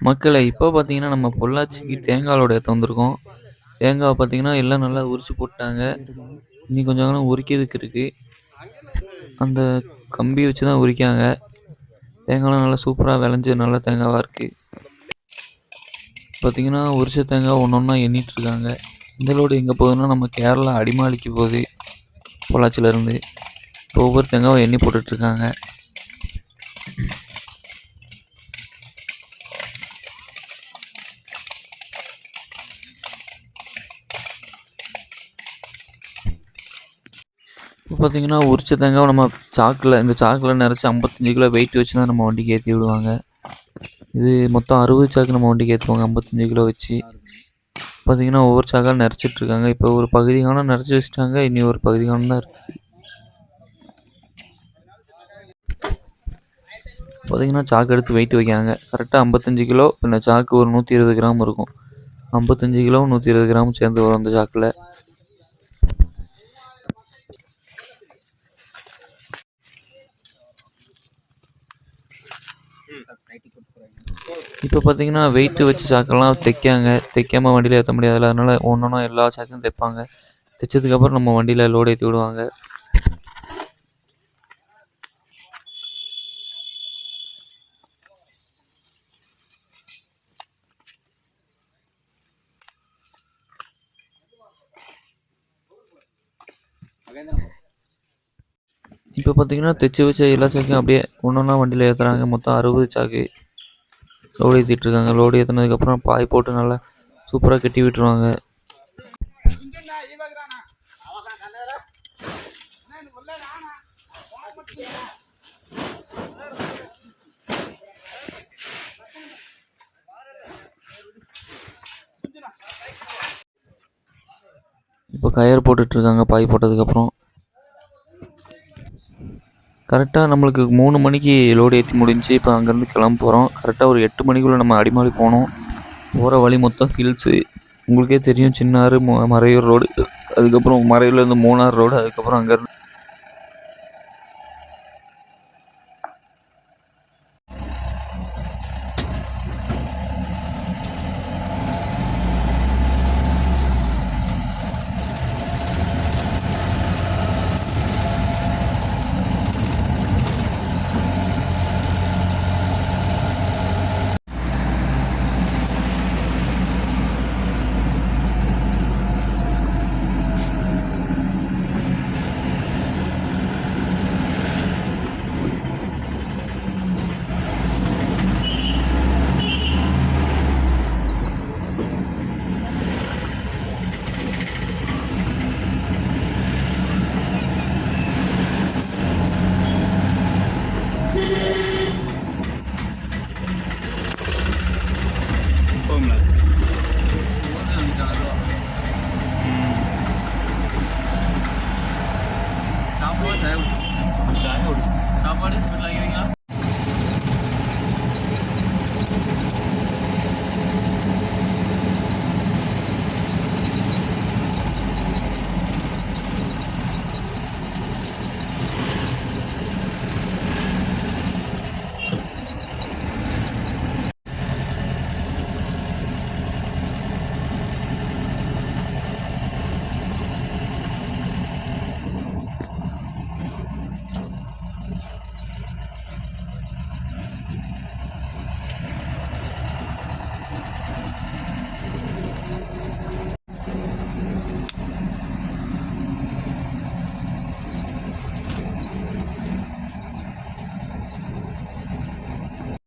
மக்களே, இப்போ பார்த்தீங்கன்னா, நம்ம பொள்ளாச்சிக்கு தேங்காய் லோடு ஏத்த வந்திருக்கோம். தேங்காவ பார்த்தீங்கன்னா, எல்லாம் நல்லா உரிச்சு போட்டாங்க. இன்னும் கொஞ்சம் அங்கன உரிக்கிறதுக்கு இருக்கு. அந்த கம்பி வச்சு தான் உரிக்காங்க. தேங்காய்லாம் நல்லா சூப்பரா விளைஞ்சு நல்ல தேங்காவா இருக்கு. பார்த்தீங்கன்னா, உரிச்ச தேங்காய் ஒண்ணொண்ணா எண்ணிட்டுருக்காங்க. இந்த லோடு எங்க போகுதுன்னா, நம்ம கேரளா அடிமாலிக்கு போகுது. பொள்ளாச்சியிலருந்து. இப்போ ஒவ்வொரு தேங்காவா எண்ணி போட்டுட்ருக்காங்க. இப்போ பார்த்தீங்கன்னா, உரிச்ச தேங்காவ நம்ம இந்த சாக்குல நெறச்சு 55 கிலோ வெயிட் வச்சு தான் நம்ம வண்டிக்கு ஏத்தி விடுவாங்க. இது மொத்தம் 60 சாக்கு நம்ம வண்டிக்கு ஏத்துவாங்க 55 கிலோ வச்சு. பார்த்தீங்கன்னா, ஒவ்வொரு சாக்கா நெறச்சிட்ருக்காங்க. இப்போ ஒரு பகுதி கானம் நெறச்சு வச்சுட்டாங்க. இனி ஒரு பகுதி கானம் தான் இருக்கு. பார்த்தீங்கன்னா, சாக்கு எடுத்து வெயிட் வைக்காங்க. கரெக்டா 55 கிலோ. பின்ன சாக்கு ஒரு 120 கிராம் இருக்கும். 55 கிலோவும் 120 கிராமும் சேர்ந்து வரும் அந்த சாக்குல. இப்போ பார்த்தீங்கன்னா, வெயிட் வச்ச சாக்கெல்லாம் தைக்காங்க. தைக்காம வண்டியில ஏத்த முடியாதுல்ல. அதனால ஒண்ணொண்ணா எல்லா சாக்கையும் தைப்பாங்க. தைச்சதுக்கப்புறம் நம்ம வண்டியில லோடு ஏத்தி விடுவாங்க. இப்போ பார்த்தீங்கன்னா, தைச்சு வச்ச எல்லா சாக்கையும் அப்படியே ஒண்ணொண்ணா வண்டியில ஏத்துறாங்க. மொத்தம் 60 சாக்கு லோடு ஏத்திட்ருக்காங்க. லோடு ஏத்துனதுக்கப்புறம் பாய் போட்டு நல்லா சூப்பரா கட்டி விட்டுருவாங்க. இப்போ கயர் போட்டுட்ருக்காங்க பாய் போட்டதுக்கப்புறம். கரெக்டாக நம்மளுக்கு 3 மணிக்கு லோடு ஏற்றி முடிஞ்சு இப்போ அங்கேருந்து கிளம்ப போகிறோம். கரெக்டாக ஒரு 8 மணிக்குள்ளே நம்ம அடிமாலி போகணும். போகிற வழி மொத்தம் ஹில்ஸு. உங்களுக்கே தெரியும், சின்னாறு மறையூர் ரோடு, அதுக்கப்புறம் மறையூர்லேருந்து மூணார் ரோடு, அதுக்கப்புறம் அங்கேருந்து